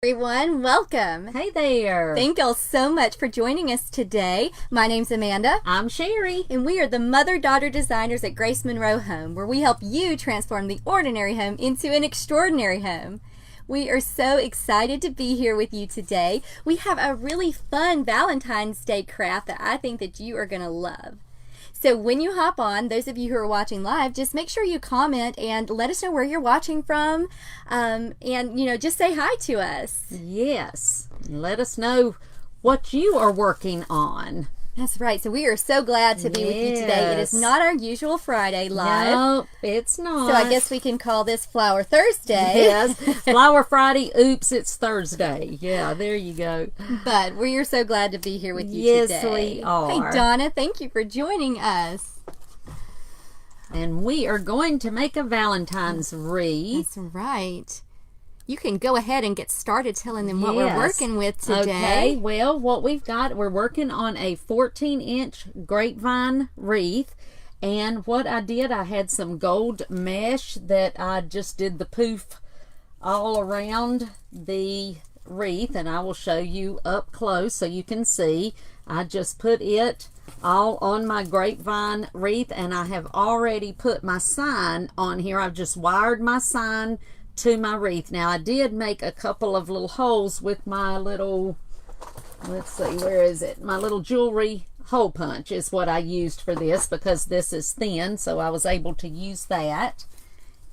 Everyone, welcome. Hey there. Thank y'all so much for joining us today. My name's Amanda. I'm Sherry. And we are the mother-daughter designers at Grace Monroe Home, where we help you transform the ordinary home into an extraordinary home. We are so excited to be here with you today. We have a really fun Valentine's Day craft that I think that you are going to love. So when you hop on, those of you who are watching live, just make sure you comment and let us know where you're watching from. And, just say hi to us. Yes. Let us know what you are working on. That's right. So we are so glad to be with you today. It is not our usual Friday live. No, it's not. So I guess we can call this Flower Thursday. Yes. Flower Friday. Oops, it's Thursday. Yeah, there you go. But we are so glad to be here with you yes, today. Yes, we are. Hey, Donna, thank you for joining us. And we are going to make a Valentine's wreath. That's right. You can go ahead and get started telling them what we're working with today. Okay, well, what we've got, we're working on a 14-inch grapevine wreath. And what I did, I had some gold mesh that I just did the poof all around the wreath. And I will show you up close so you can see. I just put it all on my grapevine wreath. And I have already put my sign on here. I've just wired my sign to my wreath. Now I did make a couple of little holes with my little, let's see, where is it? My little jewelry hole punch is what I used for this because this is thin, so I was able to use that.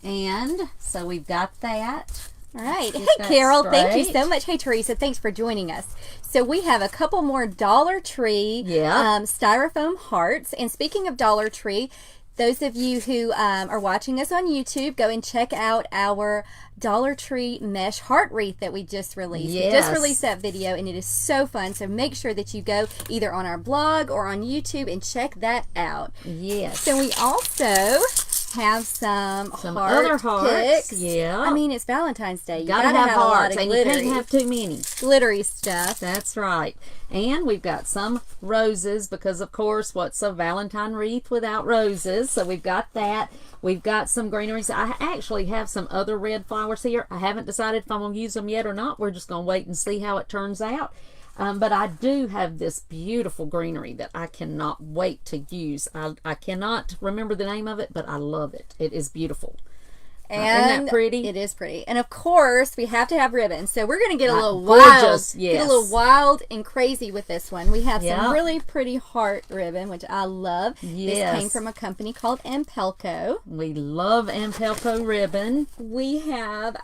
And so we've got that. All right. Hey, Carol, thank you so much. Hey, Teresa, thanks for joining us. So we have a couple more Dollar Tree styrofoam hearts. And speaking of Dollar Tree, those of you who are watching us on YouTube, go and check out our Dollar Tree mesh heart wreath that we just released. Yes. We just released that video, and it is so fun. So make sure that you go either on our blog or on YouTube and check that out. Yes. So we also have some other hearts. picks. Yeah. I mean, it's Valentine's Day. You gotta have hearts, a lot of glittery. You can't have too many. Glittery stuff. That's right. And we've got some roses because, of course, what's a Valentine wreath without roses? So we've got that. We've got some greeneries. I actually have some other red flowers here. I haven't decided if I'm going to use them yet or not. We're just going to wait and see how it turns out. But I do have this beautiful greenery that I cannot wait to use. I cannot remember the name of it, but I love it. It is beautiful. And isn't that pretty? It is pretty. And of course, we have to have ribbons. So we're going to get a little wild. Yes. Get a little wild and crazy with this one. We have some really pretty heart ribbon, which I love. Yes. This came from a company called Ampelco. We love Ampelco ribbon. We have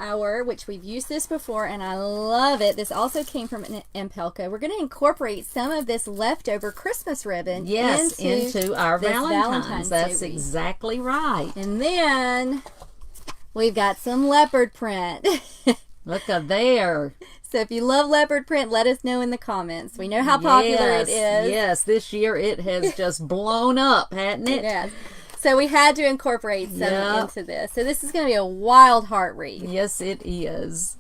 which we've used this before, and I love it. This also came from Ampelco. We're going to incorporate some of this leftover Christmas ribbon into our Valentine's. That's series. exactly right. And then we've got some leopard print. Look at there. So if you love leopard print, let us know in the comments. We know how popular it is. Yes, this year it has just blown up, hasn't it? Yes. So we had to incorporate some into this. So this is going to be a wild heart wreath. Yes, it is.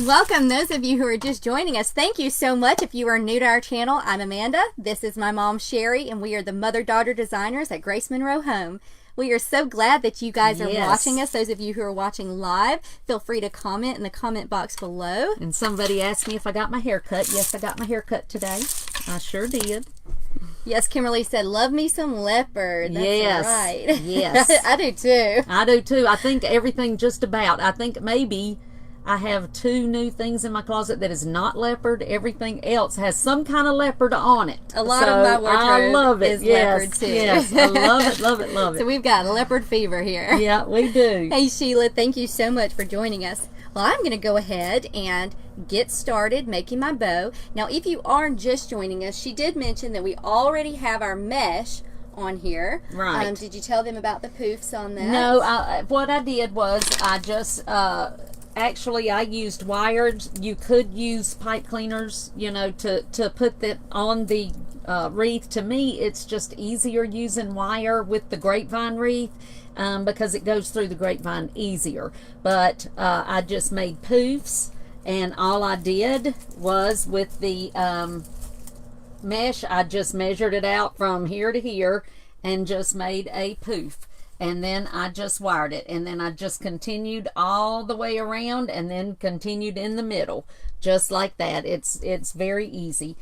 Welcome, those of you who are just joining us. Thank you so much. If you are new to our channel, I'm Amanda. This is my mom, Sherry, and we are the mother-daughter designers at Grace Monroe Home. We are so glad that you guys are watching us. Those of you who are watching live, feel free to comment in the comment box below. And somebody asked me if I got my hair cut. Yes, I got my hair cut today. I sure did. Yes, Kimberly said, love me some leopard. That's right. Yes. I do too. I do too. I think everything just about. I think maybe I have 2 new things in my closet that is not leopard. Everything else has some kind of leopard on it. A lot of my wardrobe is leopard too. Yes, I love it, love it, love it. So we've got leopard fever here. Yeah, we do. Hey Sheila, thank you so much for joining us. Well, I'm going to go ahead and get started making my bow. Now, if you are just joining us, she did mention that we already have our mesh on here. Right. Did you tell them about the poofs on that? No, what I did was I just... actually, I used wired. You could use pipe cleaners, to put that on the wreath. To me, it's just easier using wire with the grapevine wreath because it goes through the grapevine easier. But I just made poofs, and all I did was with the mesh, I just measured it out from here to here and just made a poof. and then I just wired it, and then I just continued all the way around and then continued in the middle, just like that. It's very easy.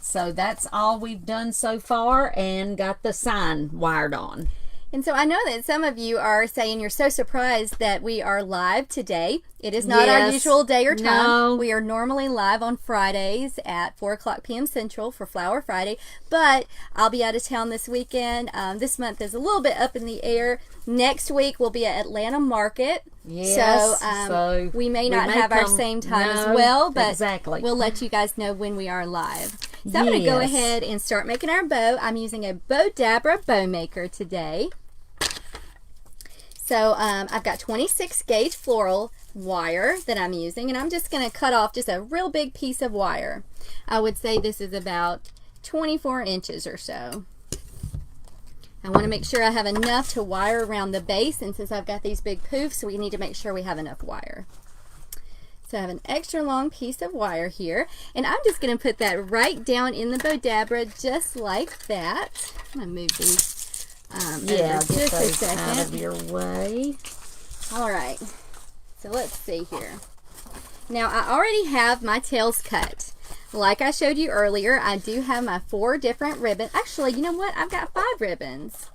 So that's all we've done so far, and got the sign wired on. And so I know that some of you are saying you're so surprised that we are live today. It is not our usual day or time. No. We are normally live on Fridays at 4 o'clock p.m. Central for Flower Friday, but I'll be out of town this weekend. This month is a little bit up in the air. Next week we'll be at Atlanta Market. Yes, so we may not have our same time as well, but exactly. We'll let you guys know when we are live. So I'm going to go ahead and start making our bow. I'm using a Bow-Dabra bow maker today. So I've got 26 gauge floral wire that I'm using, and I'm just going to cut off just a real big piece of wire. I would say this is about 24 inches or so. I want to make sure I have enough to wire around the base, and since I've got these big poofs, we need to make sure we have enough wire. So I have an extra long piece of wire here, and I'm just going to put that right down in the Bow-Dabra just like that. I'm going to move these yeah, just a second. Out of your way. All right, so let's see here. Now I already have my tails cut. Like I showed you earlier, I do have my 4 different ribbons. Actually, you know what? I've got 5 ribbons.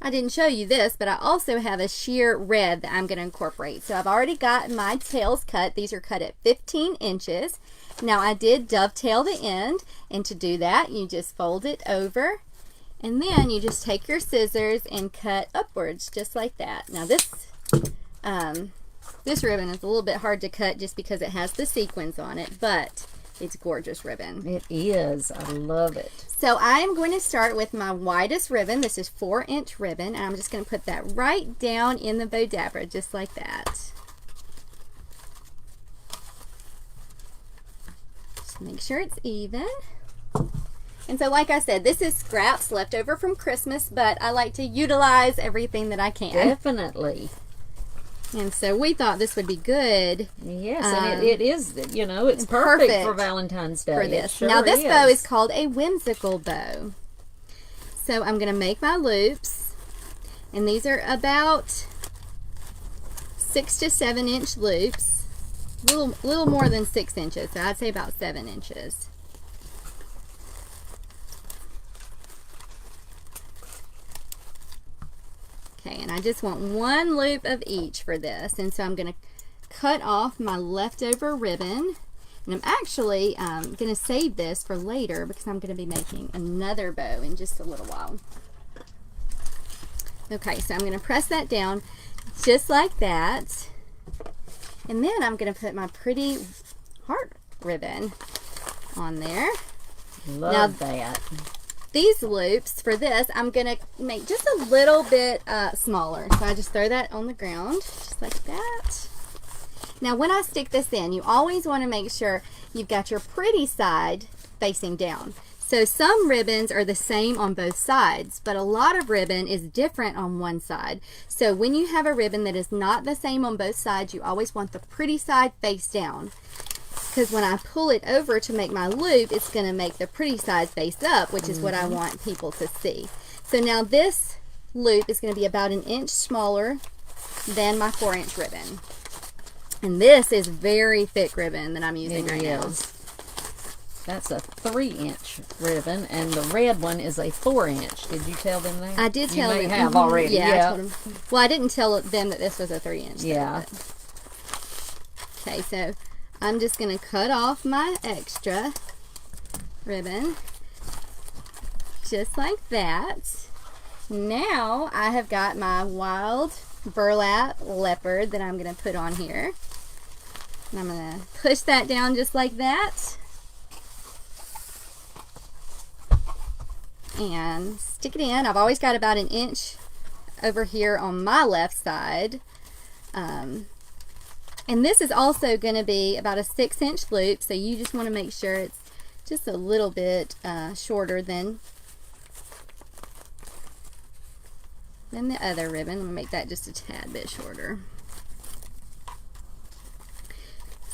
I didn't show you this, but I also have a sheer red that I'm going to incorporate. So I've already got my tails cut. These are cut at 15 inches. Now I did dovetail the end, and to do that, you just fold it over, and then you just take your scissors and cut upwards just like that. Now this ribbon is a little bit hard to cut just because it has the sequins on it, but it's gorgeous ribbon. It is. I love it. So I'm going to start with my widest ribbon. This is 4-inch ribbon, and I'm just going to put that right down in the Bow-Dabra just like that. Just make sure it's even. And so like I said, this is scraps left over from Christmas, but I like to utilize everything that I can. Definitely. And so we thought this would be good. Yes, and it is, you know, it's perfect for Valentine's Day. For this. Sure now this bow is called a whimsical bow. So I'm going to make my loops, and these are about 6 to 7 inch loops. Little more than 6 inches, so I'd say about 7 inches. Okay, and I just want 1 loop of each for this, and so I'm going to cut off my leftover ribbon, and I'm actually going to save this for later because I'm going to be making another bow in just a little while. Okay, so I'm going to press that down just like that, and then I'm going to put my pretty heart ribbon on there. Love that. These loops for this, I'm going to make just a little bit smaller. So I just throw that on the ground, just like that. Now when I stick this in, you always want to make sure you've got your pretty side facing down. So some ribbons are the same on both sides, but a lot of ribbon is different on one side. So when you have a ribbon that is not the same on both sides, you always want the pretty side face down. Because when I pull it over to make my loop, it's going to make the pretty side face up, which is what I want people to see. So now this loop is going to be about 1 inch smaller than my 4-inch ribbon. And this is very thick ribbon that I'm using right now. That's a 3-inch ribbon, and the red one is a 4-inch. Did you tell them that? I did tell them. You may have already. Yeah, I told them. Well, I didn't tell them that this was a 3-inch. Yeah. Okay, so I'm just going to cut off my extra ribbon just like that. Now I have got my wild burlap leopard that I'm going to put on here. And I'm going to push that down just like that. And stick it in. I've always got about 1 inch over here on my left side. And this is also going to be about a 6-inch loop, so you just want to make sure it's just a little bit shorter than the other ribbon. I'm going to make that just a tad bit shorter.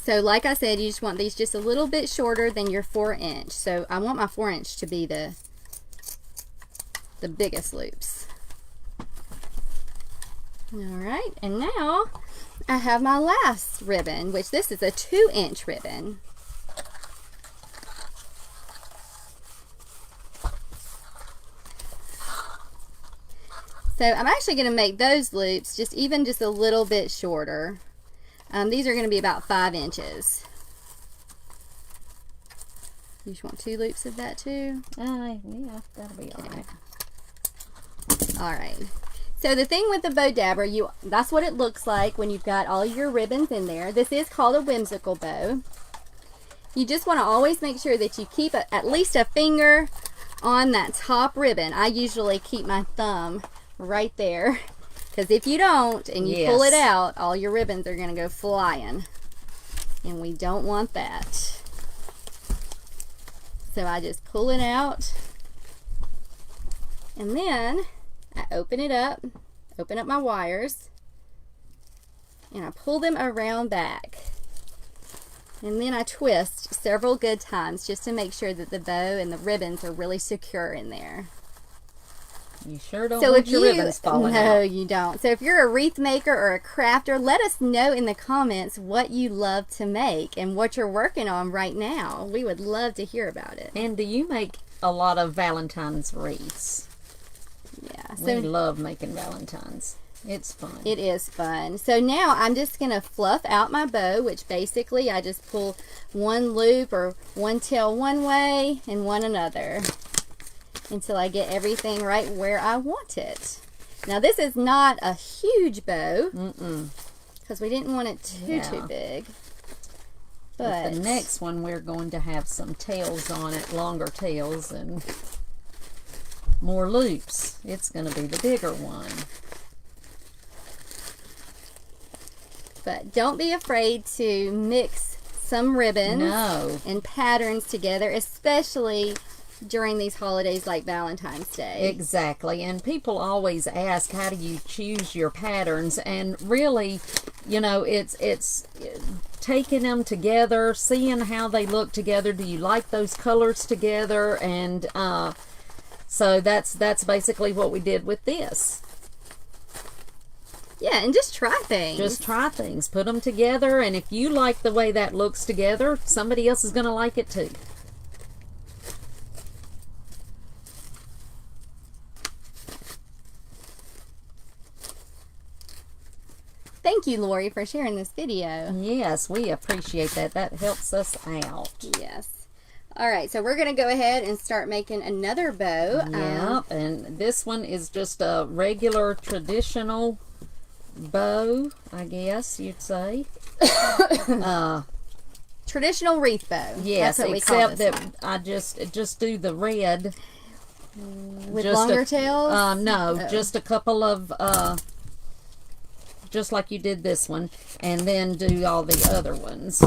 So like I said, you just want these just a little bit shorter than your 4-inch. So I want my 4-inch to be the biggest loops. All right, and now I have my last ribbon, which this is a 2-inch ribbon. So I'm actually going to make those loops just a little bit shorter. These are going to be about 5 inches. You just want 2 loops of that too? Yeah, that'll be all right. All right. So the thing with the bow dabber, that's what it looks like when you've got all your ribbons in there. This is called a whimsical bow. You just want to always make sure that you keep at least a finger on that top ribbon. I usually keep my thumb right there, because if you don't and you pull it out, all your ribbons are going to go flying, and we don't want that. So I just pull it out, and then I open it up, open up my wires, and I pull them around back. And then I twist several good times just to make sure that the bow and the ribbons are really secure in there. You sure don't want your ribbons falling out. No, you don't. So if you're a wreath maker or a crafter, let us know in the comments what you love to make and what you're working on right now. We would love to hear about it. And do you make a lot of Valentine's wreaths? Yeah. We love making Valentines. It's fun. It is fun. So now I'm just going to fluff out my bow, which basically I just pull one loop or one tail one way and one another, until I get everything right where I want it. Now this is not a huge bow, because we didn't want it too big. But the next one we're going to have some tails on it, longer tails and more loops. It's going to be the bigger one. But don't be afraid to mix some ribbons and patterns together, especially during these holidays like Valentine's Day. Exactly. And people always ask, how do you choose your patterns? And really, you know, it's taking them together, seeing how they look together. Do you like those colors together? And so that's basically what we did with this. Yeah, and just try things. Just try things. Put them together, and if you like the way that looks together, somebody else is going to like it too. Thank you, Lori, for sharing this video. Yes, we appreciate that. That helps us out. Yes. All right, so we're going to go ahead and start making another bow. Yep, and this one is just a regular traditional bow, I guess you'd say. Traditional wreath bow. Yes, that's what we call except this that one. I just do the red with longer tails. No, just a couple of just like you did this one, and then do all the other ones.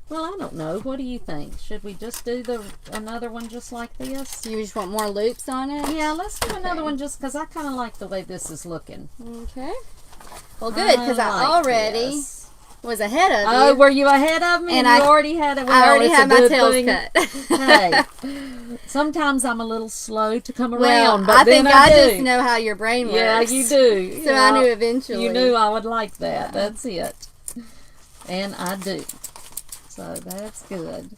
Well, I don't know. What do you think? Should we just do another one just like this? You just want more loops on it? Yeah, let's do another one just because I kind of like the way this is looking. Okay. Well, good, because I already was ahead of you. Oh, were you ahead of me? And I already had it. Well, I already had my tails cut. Hey, sometimes I'm a little slow to come around, but I then think I just know how your brain works. Yeah, you do. So I knew eventually. You knew I would like that. That's it. And I do. So that's good.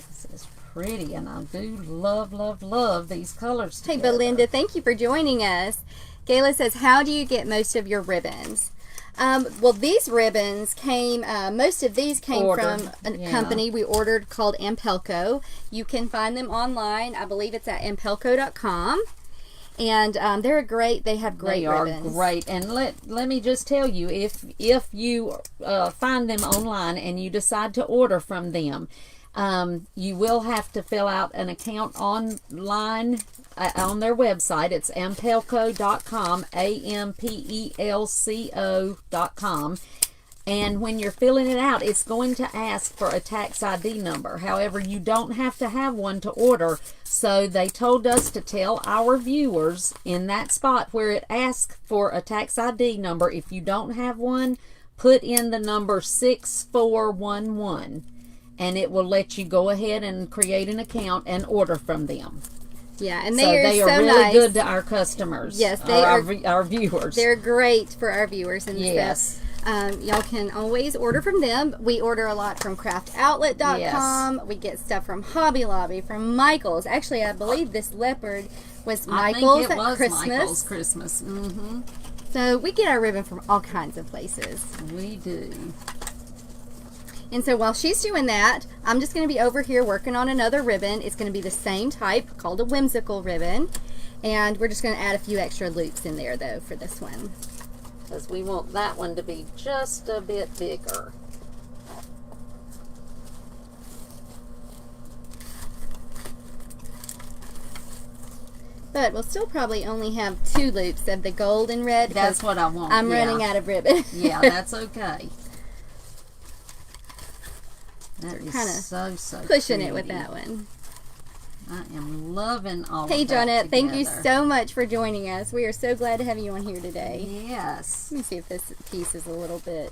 This is pretty, and I do love these colors together. Hey, Belinda, thank you for joining us. Gayla says, how do you get most of your ribbons? Well, these ribbons came, most of these came from a company we ordered called Ampelco. You can find them online. I believe it's at ampelco.com. And they're great. They have great ribbons. They are great. And let me just tell you, if you find them online and you decide to order from them, you will have to fill out an account online on their website. It's ampelco.com, ampelco.com. And when you're filling it out, it's going to ask for a tax ID number. However, you don't have to have one to order. So they told us to tell our viewers in that spot where it asks for a tax ID number, if you don't have one, put in the number 6411. And it will let you go ahead and create an account and order from them. Yeah, and So they are really nice. good to our customers. Yes, they are. Our viewers. They're great for our viewers and yes. stuff. Y'all can always order from them. We order a lot from craftoutlet.com. Yes. We get stuff from Hobby Lobby, from Michael's. Actually, I believe this leopard was Michael's at Christmas. Michael's Christmas. Mm-hmm. So we get our ribbon from all kinds of places. We do. And so while she's doing that, I'm just going to be over here working on another ribbon. It's going to be the same type, called a whimsical ribbon. And we're just going to add a few extra loops in there, though, for this one. Because we want that one to be just a bit bigger. But we'll still probably only have 2 loops of the gold and red. That's what I want. I'm running out of ribbon. Yeah, that's okay. That is kind of so pushing pretty. it with that one. I am loving all Hey, of that Johnette, thank you together. so much for joining us. We are so glad to have you on here today. Yes. Let me see if this piece is a little bit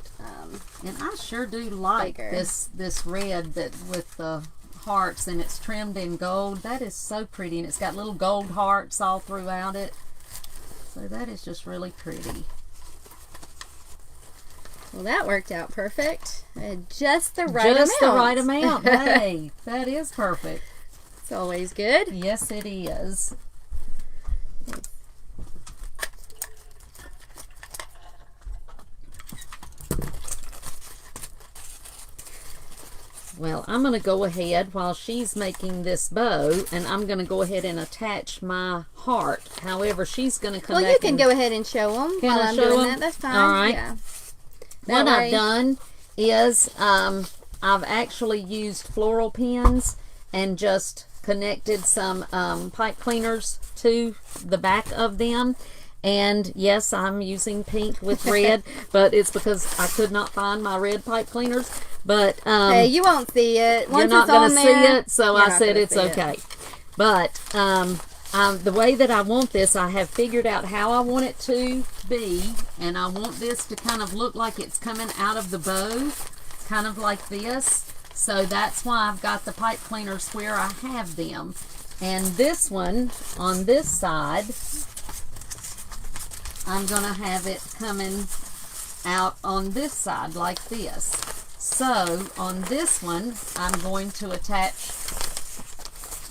And I sure do like bigger. this red that with the hearts, and it's trimmed in gold. That is so pretty, and it's got little gold hearts all throughout it. So that is just really pretty. Well, that worked out perfect. Just the right amount. Just the right amount. Hey, that is perfect. It's always good. Yes, it is. Well, I'm going to go ahead while she's making this bow, and I'm going to go ahead and attach my heart. However, she's going to come back. Well, you can go ahead and show them while I'm doing that. That's fine. All right. Yeah. What I've done is I've actually used floral pins and just connected some pipe cleaners to the back of them. And yes, I'm using pink with red, but it's because I could not find my red pipe cleaners. But hey, you won't see it. Once you're not going to see it, so I said it's see okay. But the way that I want this, I have figured out how I want it to be, and I want this to kind of look like it's coming out of the bow, kind of like this. So that's why I've got the pipe cleaners where I have them. And this one, on this side, I'm going to have it coming out on this side like this. So on this one, I'm going to attach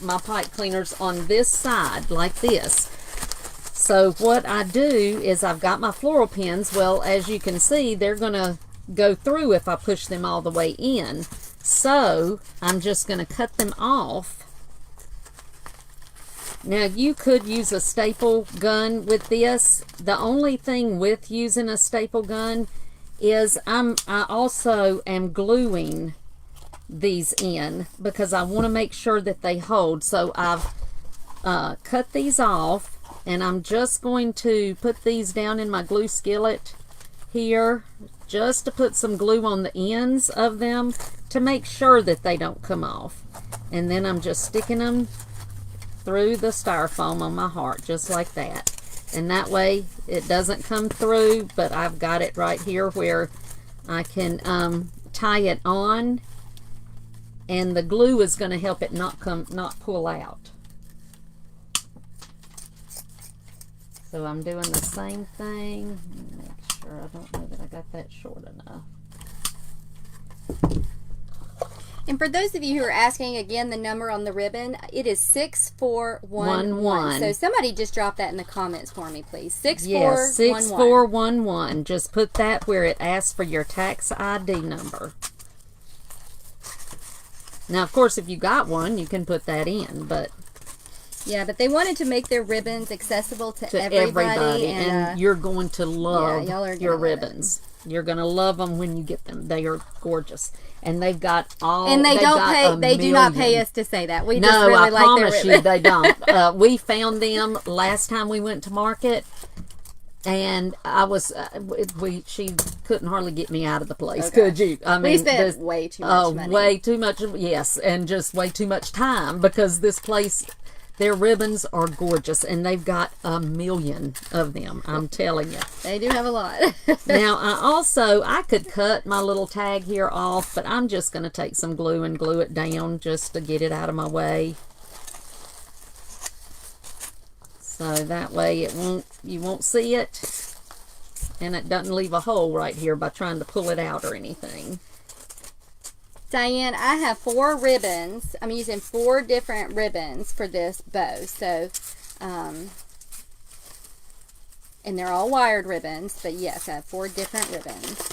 my pipe cleaners on this side like this. So what I do is I've got my floral pins. Well, as you can see, they're going to go through if I push them all the way in. So I'm just going to cut them off. Now you could use a staple gun with this. The only thing with using a staple gun is I also am gluing these in because I want to make sure that they hold. So I've cut these off, and I'm just going to put these down in my glue skillet here just to put some glue on the ends of them to make sure that they don't come off. And then I'm just sticking them through the styrofoam on my heart just like that. And that way it doesn't come through, but I've got it right here where I can tie it on, and the glue is going to help it not pull out. So I'm doing the same thing. Make sure, I don't know that I got that short enough. And for those of you who are asking, again, the number on the ribbon, it is 6411. So somebody just drop that in the comments for me, please. 6411. Yes, 6411. Just put that where it asks for your tax ID number. Now, of course, if you got one, you can put that in, but... Yeah, but they wanted to make their ribbons accessible to everybody. And you're going to love your ribbons. You're going to love them when you get them. They are gorgeous. And they've got all... And they do not pay us to say that. We just really like their ribbons. No, I promise you they don't. We found them last time we went to market. And I was, she couldn't hardly get me out of the place, could you? I mean, we spent way too much money. Way too much, yes, and just way too much time, because this place, their ribbons are gorgeous, and they've got a million of them, I'm telling you. They do have a lot. Now, I could cut my little tag here off, but I'm just going to take some glue and glue it down just to get it out of my way. So that way you won't see it, and it doesn't leave a hole right here by trying to pull it out or anything. Diane, I have 4 ribbons. I'm using 4 different ribbons for this bow. So, and they're all wired ribbons, but yes, I have 4 different ribbons.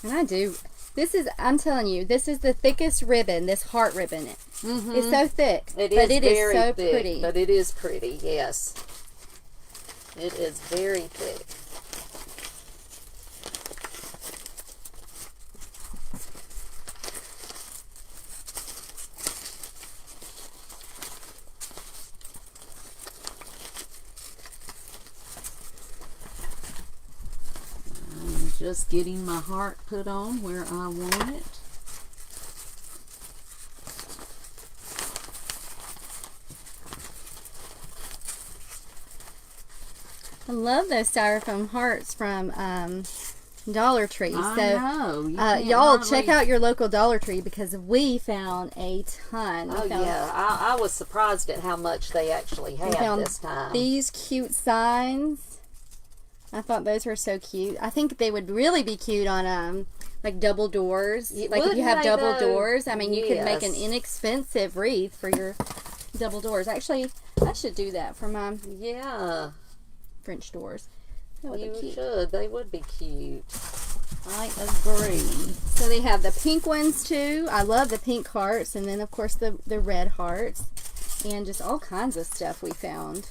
And I'm telling you, this is the thickest ribbon, this heart ribbon. It's so thick. It is very so thick, pretty. but it is pretty, yes. It is very thick. Just getting my heart put on where I want it. I love those styrofoam hearts from Dollar Tree. Y'all check out your local Dollar Tree because we found a ton. I was surprised at how much they actually had this time. These cute signs. I thought those were so cute. I think they would really be cute on like double doors. Like if you have double doors, I mean, you could make an inexpensive wreath for your double doors. Actually, I should do that for my French doors. That would be cute. You should. They would be cute. I agree. So they have the pink ones too. I love the pink hearts, and then of course the red hearts, and just all kinds of stuff we found.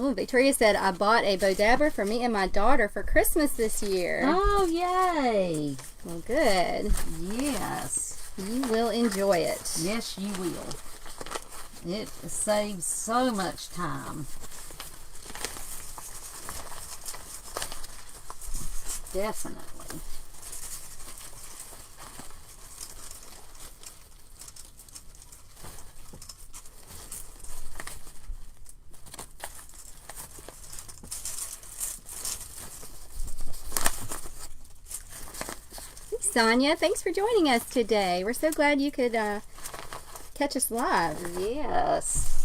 Oh, Victoria said, I bought a bow dabber for me and my daughter for Christmas this year. Oh, yay. Well, good. Yes. You will enjoy it. Yes, you will. It saves so much time. Definitely. Sonia, thanks for joining us today. We're so glad you could catch us live. Yes.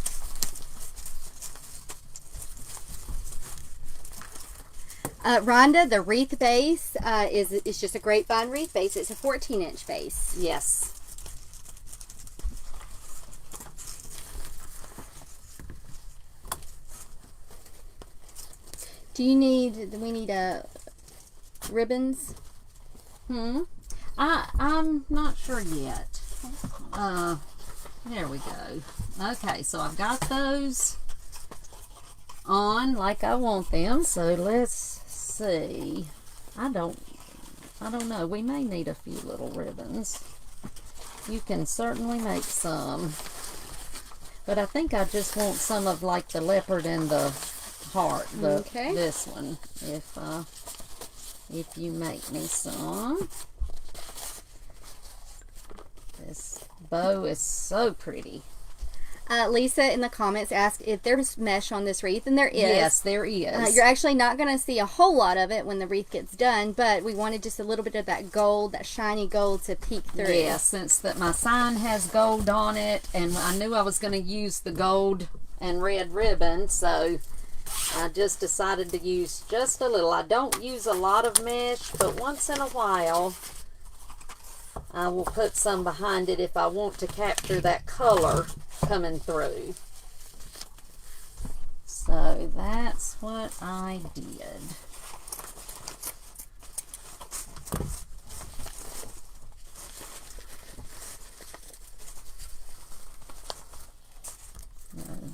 Rhonda, the wreath base is just a grapevine wreath base. It's a 14-inch base. Yes. Do we need ribbons? I'm not sure yet. There we go. Okay, so I've got those on like I want them. So let's see. I don't know. We may need a few little ribbons. You can certainly make some. But I think I just want some of like the leopard and the heart. This one. If you make me some. This bow is so pretty. Lisa in the comments asked if there's mesh on this wreath, and there is. Yes, there is. You're actually not going to see a whole lot of it when the wreath gets done, but we wanted just a little bit of that gold, that shiny gold to peek through. Yeah, since that my sign has gold on it, and I knew I was going to use the gold and red ribbon, so I just decided to use just a little. I don't use a lot of mesh, but once in a while I will put some behind it if I want to capture that color coming through. So that's what I did.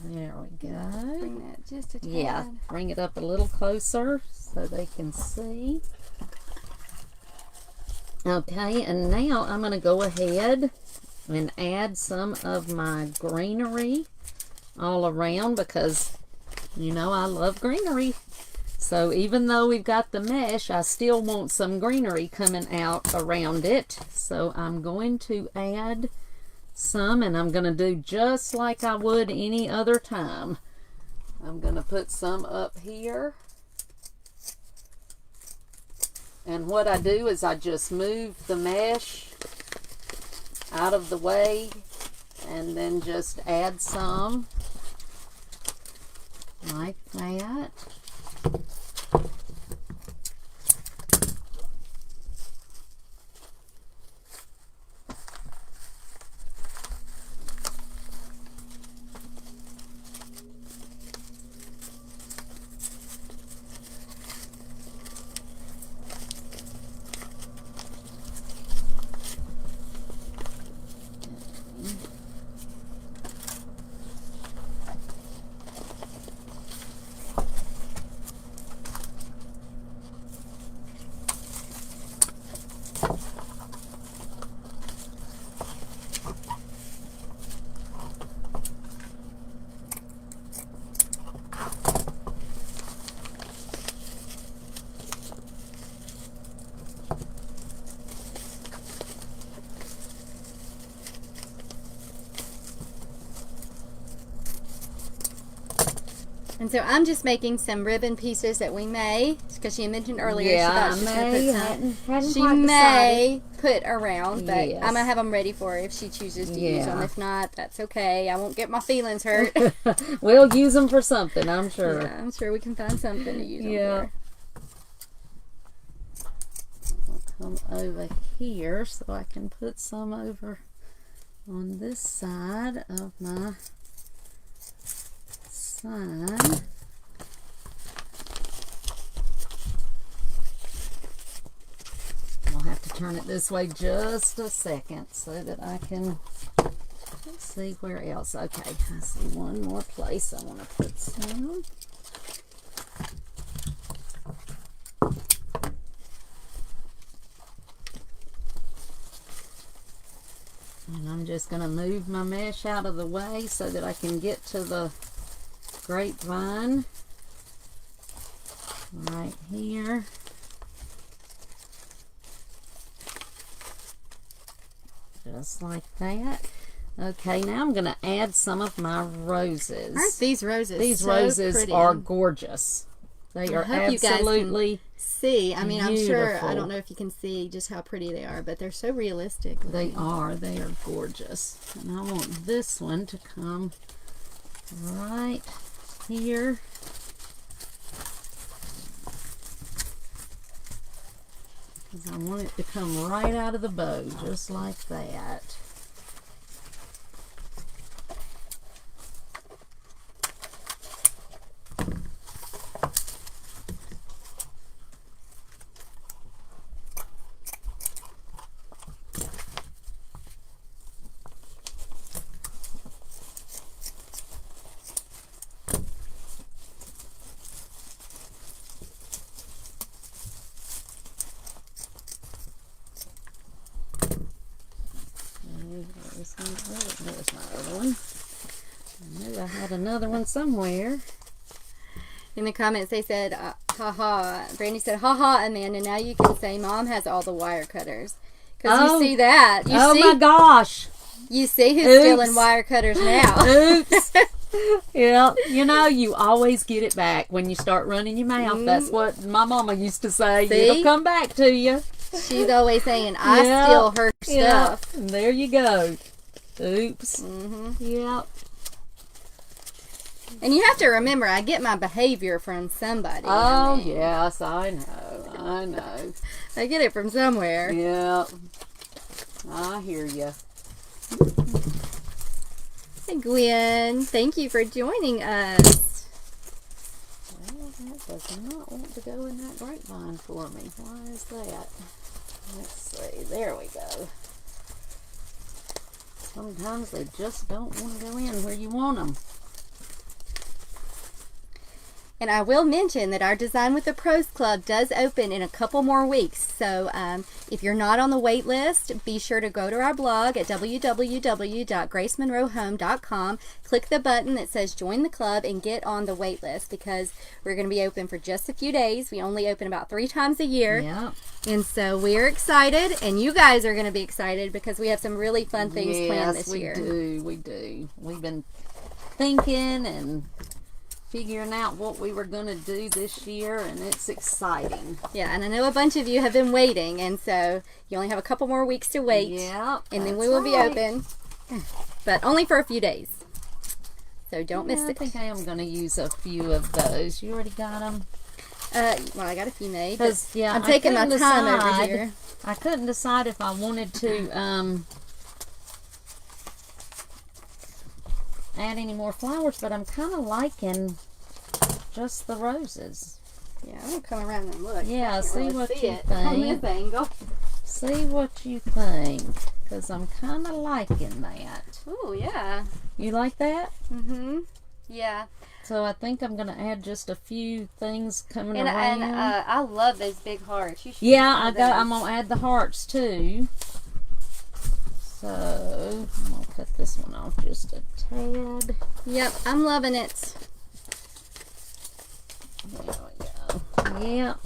There we go. Bring that just a tad. Yeah, bring it up a little closer so they can see. Okay, and now I'm going to go ahead and add some of my greenery all around because, you know, I love greenery. So even though we've got the mesh, I still want some greenery coming out around it. So I'm going to add some, and I'm going to do just like I would any other time. I'm going to put some up here. And what I do is I just move the mesh out of the way and then just add some like that. And so I'm just making some ribbon pieces that we may, because she mentioned earlier she thought she was going to put some. She may put around, but I'm going to have them ready for her if she chooses to use them. If not, that's okay. I won't get my feelings hurt. We'll use them for something, I'm sure. Yeah, I'm sure we can find something to use them for. I'll come over here so I can put some over on this side of my sign. I'll have to turn it this way just a second so that I can see where else. Okay, I see one more place I want to put some. And I'm just going to move my mesh out of the way so that I can get to the grapevine right here. Just like that. Okay, now I'm going to add some of my roses. Aren't these roses These so roses pretty? are gorgeous. They are absolutely see. I mean, beautiful. I'm sure, I don't know if you can see just how pretty they are, but they're so realistic. They are gorgeous. And I want this one to come right here. Because I want it to come right out of the bow, just like that. There's my other one. I knew I had another one somewhere. In the comments they said, haha. Brandy said, haha, Amanda, now you can say Mom has all the wire cutters. Because you see that. My gosh. You see who's stealing wire cutters now. Oops. Yeah, you know, you always get it back when you start running your mouth. That's what my mama used to say. See? It'll come back to you. She's always saying, I steal her stuff. And there you go. Oops. Yep. And you have to remember, I get my behavior from somebody. Oh, yes, I know. I know. I get it from somewhere. Yep. I hear you. Hey, Gwen. Thank you for joining us. Well, that does not want to go in that grapevine for me. Why is that? Let's see. There we go. Sometimes they just don't want to go in where you want them. And I will mention that our Design with the Pros Club does open in a couple more weeks. So if you're not on the wait list, be sure to go to our blog at www.gracemonroehome.com. Click the button that says join the club and get on the wait list, because we're going to be open for just a few days. We only open about 3 times a year. Yeah. And so we're excited, and you guys are going to be excited because we have some really fun things planned this year. Yes, we do. We've been thinking and figuring out what we were going to do this year, and it's exciting. Yeah, and I know a bunch of you have been waiting, and so you only have a couple more weeks to wait. Yeah, and then we will be open, but only for a few days. So don't miss it. I think I am going to use a few of those. You already got them? Well, I got a few made. Yeah, I'm taking my time over here. I couldn't decide if I wanted to add any more flowers, but I'm kind of liking just the roses. Yeah, I'm going to come around and look. Yeah, see what you think. On this angle. See what you think, because I'm kind of liking that. Ooh, yeah. You like that? Mm-hmm. Yeah. So I think I'm going to add just a few things coming around. And I love those big hearts. You should I'm going to add the hearts too. So I'm going to cut this one off just a tad. Yep, I'm loving it. There we go. Yep.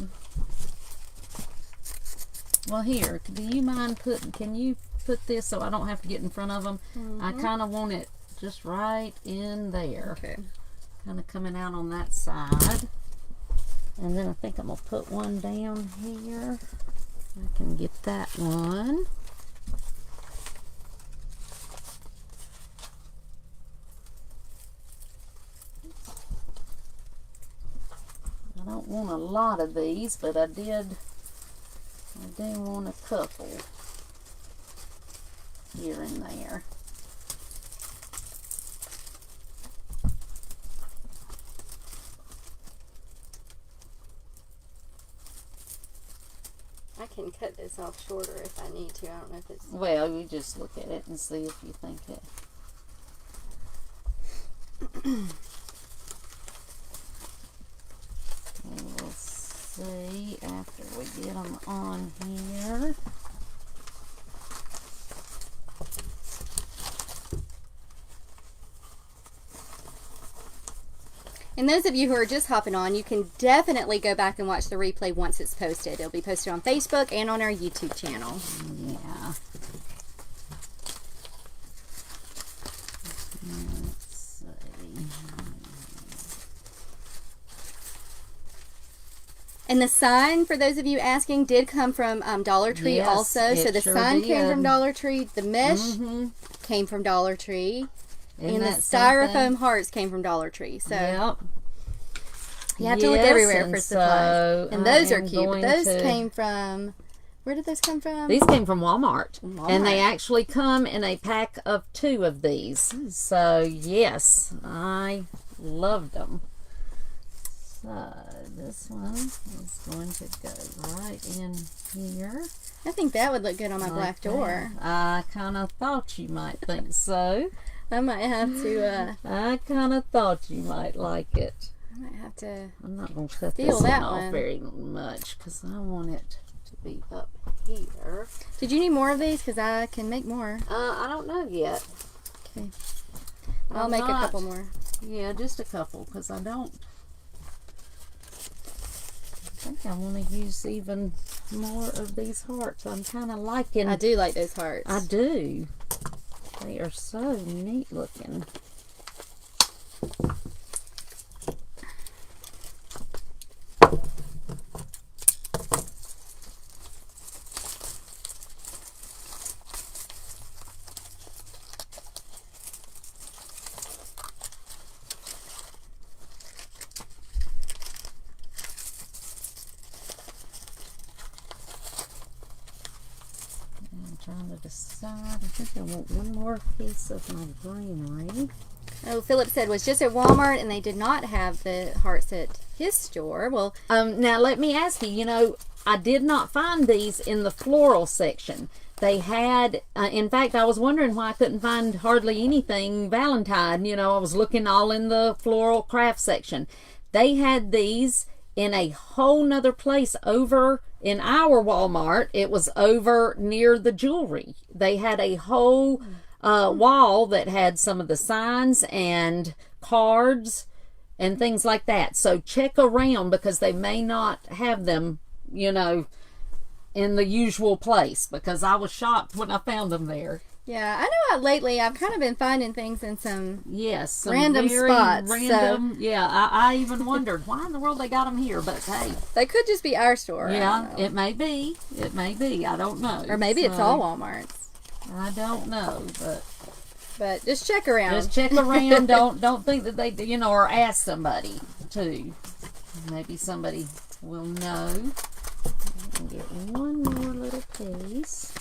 Well, here, do you mind can you put this so I don't have to get in front of them? Mm-hmm. I kind of want it just right in there. Okay. Kind of coming out on that side. And then I think I'm going to put one down here. I can get that one. I don't want a lot of these, but I do want a couple here and there. I can cut this off shorter if I need to. I don't know if it's... Well, you just look at it and see if you think it... We'll see after we get them on here. And those of you who are just hopping on, you can definitely go back and watch the replay once it's posted. It'll be posted on Facebook and on our YouTube channel. Yeah. Let's see. And the sign, for those of you asking, did come from Dollar Tree also. So the sign came from Dollar Tree. The mesh came from Dollar Tree. And the styrofoam hearts came from Dollar Tree. So you have to look everywhere for supplies. And those are cute. But those came from... Where did those come from? These came from Walmart. And they actually come in a pack of 2 of these. So, yes, I loved them. So, this one is going to go right in here. I think that would look good on my black door. I kind of thought you might think so. I might have to... I kind of thought you might like it. I might have to... I'm not going to cut this one off very much because I want it to be up here. Did you need more of these? Because I can make more. I don't know yet. Okay. I'll make a couple more. Yeah, just a couple because I think I want to use even more of these hearts. I'm kind of liking... I do like those hearts. I do. They are so neat looking. Trying to decide. I think I want one more piece of my greenery. Oh, Philip said was just at Walmart and they did not have the hearts at his store. Well, now let me ask you, you know, I did not find these in the floral section. They had, in fact, I was wondering why I couldn't find hardly anything Valentine. You know, I was looking all in the floral craft section. They had these in a whole nother place over in our Walmart. It was over near the jewelry. They had a whole wall that had some of the signs and cards and things like that. So check around, because they may not have them, you know, in the usual place, because I was shocked when I found them there. Yeah, I know lately I've kind of been finding things in some some random spots. Random, so. Yeah, I even wondered why in the world they got them here, but hey. They could just be our store. Yeah, it may be. It may be. I don't know. Or maybe it's all Walmart's. I don't know, but just check around. Just check around. don't think that they, you know, or ask somebody too. Maybe somebody will know. Get one more little piece.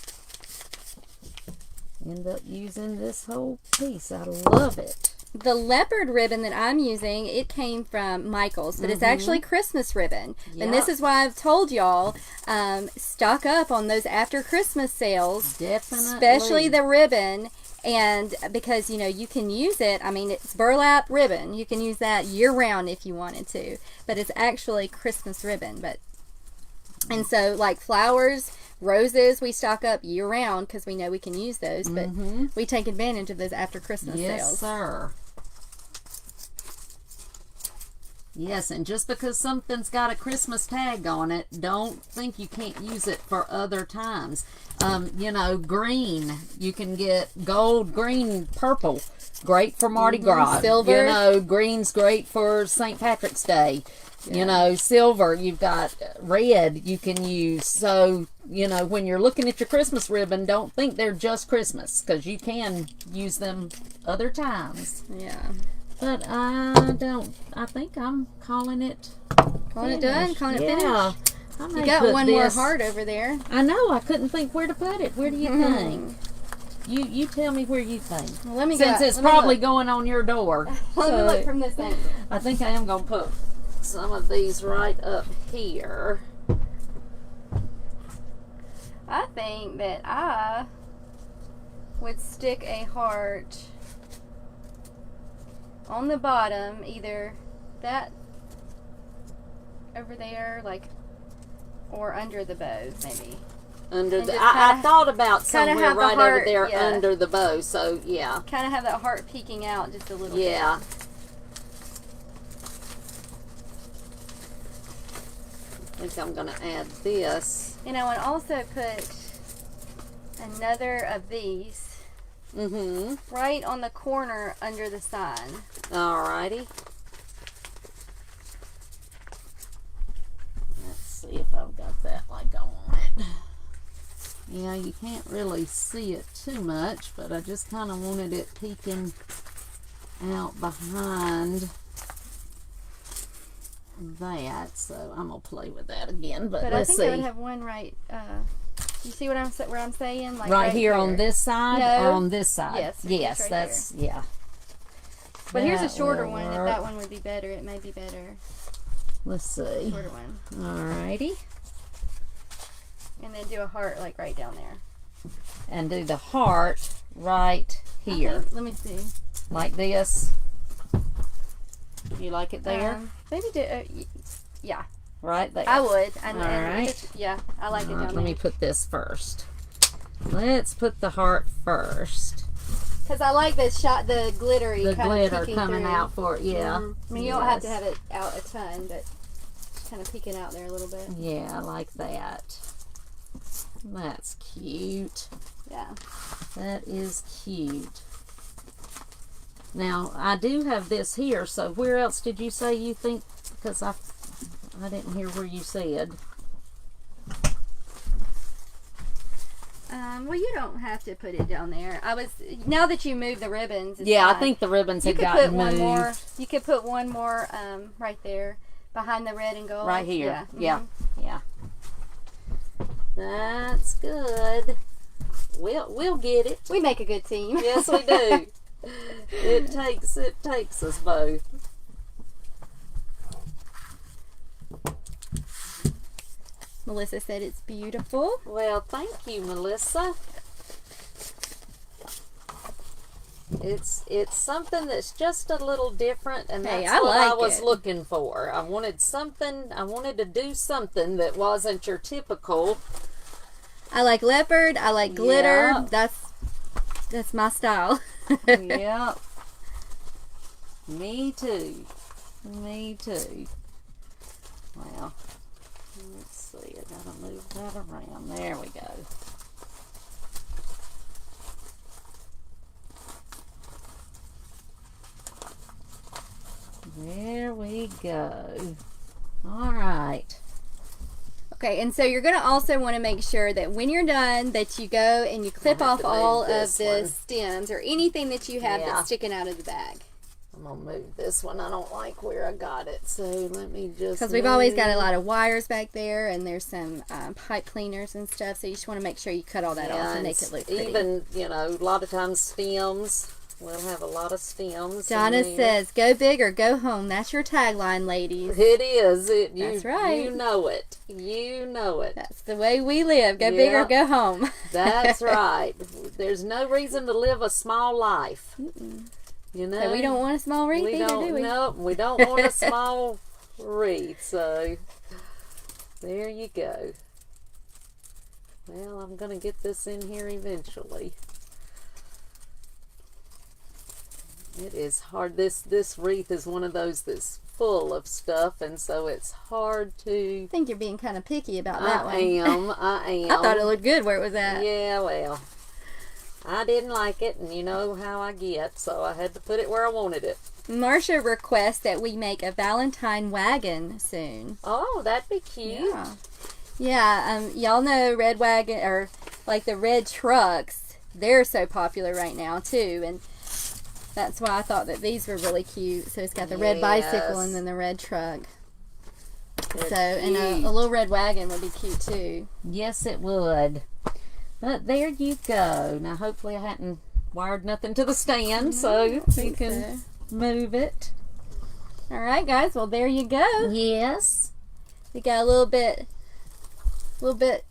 End up using this whole piece. I love it. The leopard ribbon that I'm using, it came from Michael's, but it's actually Christmas ribbon. Yep. And this is why I've told y'all, stock up on those after Christmas sales. Definitely. Especially the ribbon. And because, you know, you can use it, I mean, it's burlap ribbon. You can use that year-round if you wanted to. But it's actually Christmas ribbon. And so, like flowers, roses, we stock up year-round because we know we can use those. But we take advantage of those after Christmas sales. Yes, sir. Yes, and just because something's got a Christmas tag on it, don't think you can't use it for other times. You know, green, you can get gold, green, purple, great for Mardi Gras. Silver. You know, green's great for St. Patrick's Day. Yeah. You know, silver, you've got red you can use. So, you know, when you're looking at your Christmas ribbon, don't think they're just Christmas, because you can use them other times. Yeah. But I think I'm calling it Calling it done? Calling it finished? You I got one more heart over there. I know. I couldn't think where to put it. Where do you think? You tell me where you think. Well, let me Since it's probably going on your door. Let me look from this angle. I think I am going to put some of these right up here. I think that I would stick a heart on the bottom, either that over there, like, or under the bow, maybe. Under the, I thought about somewhere right heart, over there under the bow, so yeah. Kind of have that heart peeking out just a little bit. Yeah. I think I'm going to add this. And I would also put another of these right on the corner under the sign. Alrighty. Let's see if I've got that like on it. Yeah, you can't really see it too much, but I just kind of wanted it peeking out behind that, so I'm gonna play with that again. But let's see. I think I would have one right. You see what I'm saying? Like right here on this side, or on this side? Yes, right that's there. yeah. But here's a shorter one. If that one would be better, it may be better. Let's see. Shorter one. Alrighty. And then do a heart like right down there. And do the heart right here. Let me see. Like this. You like it there? Maybe do. Yeah. Right there. I would. Alright. Yeah, I like it down there. Let me put this first. Let's put the heart first. Because I like the glittery the kind glitter of coming through. out for it, yeah. I mean, you don't have to have it out a ton, but just kind of peeking out there a little bit. Yeah, I like that. That's cute. Yeah. That is cute. Now, I do have this here, so where else did you say you think, because I didn't hear where you said. Well, you don't have to put it down there. Now that you move the ribbons. Yeah, fine. I think the ribbons have gotten moved. You could put one more right there behind the red and gold. Right here. Yeah. Yeah. That's good. We'll get it. We make a good team. Yes, we do. It takes us both. Melissa said it's beautiful. Well, thank you, Melissa. It's something that's just a little different, and Hey, that's I what I like was it. looking for. I wanted to do something that wasn't your typical. I like leopard. I like glitter. Yeah. That's my style. Yep. Me too. Me too. Well, let's see. I gotta move that around. There we go. There we go. All right. Okay, and so you're going to also want to make sure that when you're done that you go and you clip I have off to move all of this the one. stems or anything that you have Yeah. that's sticking out of the bag. I'm gonna move this one. I don't like where I got it, so let me just. Because we've always got a lot of wires back there, and there's some pipe cleaners and stuff, so you just want to make sure you cut all that off and make it look pretty. Even, a lot of times stems. We'll have a lot of stems. Donna says, "Go big or go home." That's your tagline, ladies. It is. That's right. You know it. You know it. That's the way we live. Go big or go home. That's right. There's no reason to live a small life. You know? So we don't want a small wreath either, do we? No, we don't want a small wreath. So there you go. Well, I'm going to get this in here eventually. It is hard. This wreath is one of those that's full of stuff, and so it's hard to. I think you're being kind of picky about that one. I am. I thought it looked good where it was at. Yeah, well, I didn't like it, and you know how I get, so I had to put it where I wanted it. Marcia requests that we make a Valentine wagon soon. Oh, that'd be cute. Yeah. Y'all know red wagon, or like the red trucks. They're so popular right now too, and that's why I thought that these were really cute. So it's got the red bicycle and then the red truck. And a little red wagon would be cute too. Yes, it would. But there you go. Now, hopefully I hadn't wired nothing to the stand, so you can move it. All right, guys. Well, there you go. Yes. We got a little bit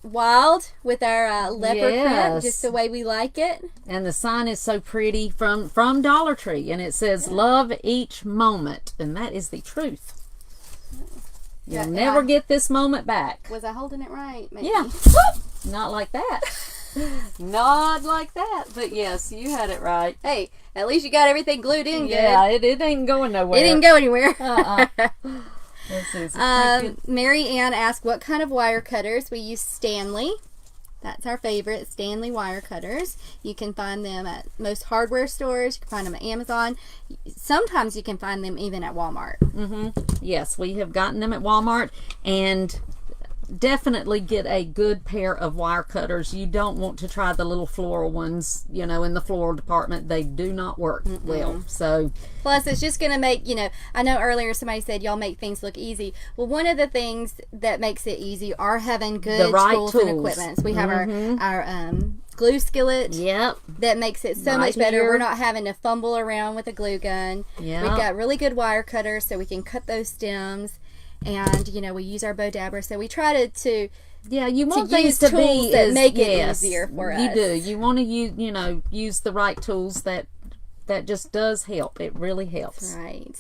wild with our leopard print, just the way we like it. And the sign is so pretty from Dollar Tree, and it says "Love each moment," and that is the truth. You'll never get this moment back. Was I holding it right? Maybe. Yeah. Not like that. Not like that. But yes, you had it right. Hey, at least you got everything glued in good. Yeah, it ain't going nowhere. It didn't go anywhere. Let's see. Mary Ann asked what kind of wire cutters. We use Stanley. That's our favorite, Stanley wire cutters. You can find them at most hardware stores. You can find them at Amazon. Sometimes you can find them even at Walmart. Yes, we have gotten them at Walmart, and definitely get a good pair of wire cutters. You don't want to try the little floral ones, in the floral department. They do not work well. So plus it's just going to make, I know earlier somebody said y'all make things look easy. Well, one of the things that makes it easy are having good tools and equipment. We have our glue skillet. Yep. That makes it so much better. We're not having to fumble around with a glue gun. Yep. We've got really good wire cutters so we can cut those stems. And we use our bow dabber, so we try to you want to things to tools be that make it easier for us. You do. You want to use the right tools. That just does help. It really helps. Right.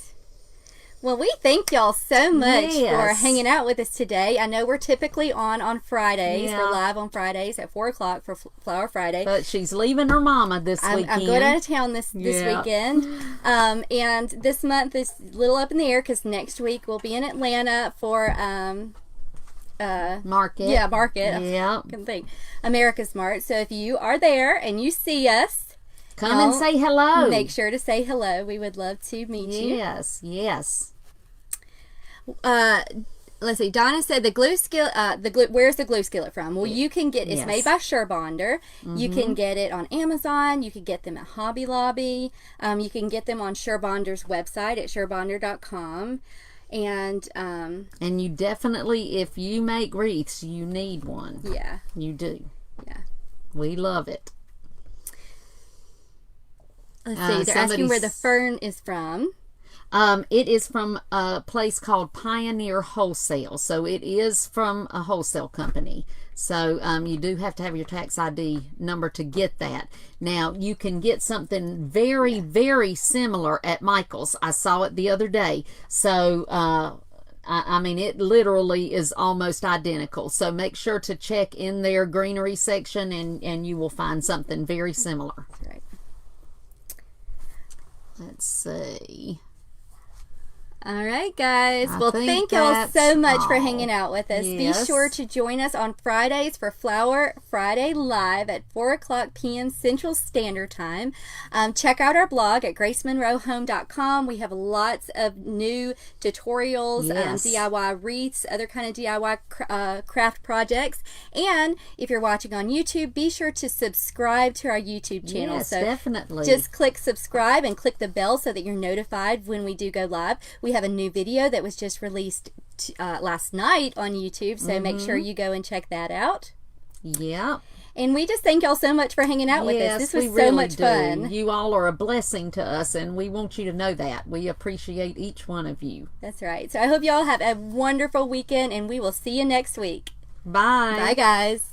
Well, we thank y'all so much for hanging out with us today. I know we're typically on Fridays. We're live on Fridays at 4 o'clock for Flower Friday. But she's leaving her mama this weekend. I'm going out of town this weekend. And this month is a little up in the air because next week we'll be in Atlanta for Market. Yeah, Market. Yeah. I can think. America's Mart. So if you are there and you see us, come and say hello. Make sure to say hello. We would love to meet you. Yes. Let's see. Donna said the glue skillet. Where's the glue skillet from? Well, you can get. It's made by Surebonder. You can get it on Amazon. You can get them at Hobby Lobby. You can get them on Surebonder's website at surebonder.com. And you definitely, if you make wreaths, you need one. Yeah, you do. Yeah, we love it. Let's see. They're asking where the fern is from. It is from a place called Pioneer Wholesale. So it is from a wholesale company. So you do have to have your tax ID number to get that. Now, you can get something very, very similar at Michael's. I saw it the other day. So, I mean, it literally is almost identical. So make sure to check in their greenery section and you will find something very similar. That's right. Let's see. All right, guys. I Well, think thank y'all so that's much for all. hanging out with us. Yes. Be sure to join us on Fridays for Flower Friday Live at 4 o'clock p.m. Central Standard Time. Check out our blog at gracemonroehome.com. We have lots of new tutorials, Yes. DIY wreaths, other kind of DIY craft projects. And if you're watching on YouTube, be sure to subscribe to our YouTube channel. Yes, So definitely. just click subscribe and click the bell so that you're notified when we do go live. We have a new video that was just released last night on YouTube, so make sure you go and check that out. Yeah. And we just thank y'all so much for hanging out with us. This was we so really much do. fun. You all are a blessing to us, and we want you to know that. We appreciate each one of you. That's right. So I hope y'all have a wonderful weekend, and we will see you next week. Bye. Bye, guys.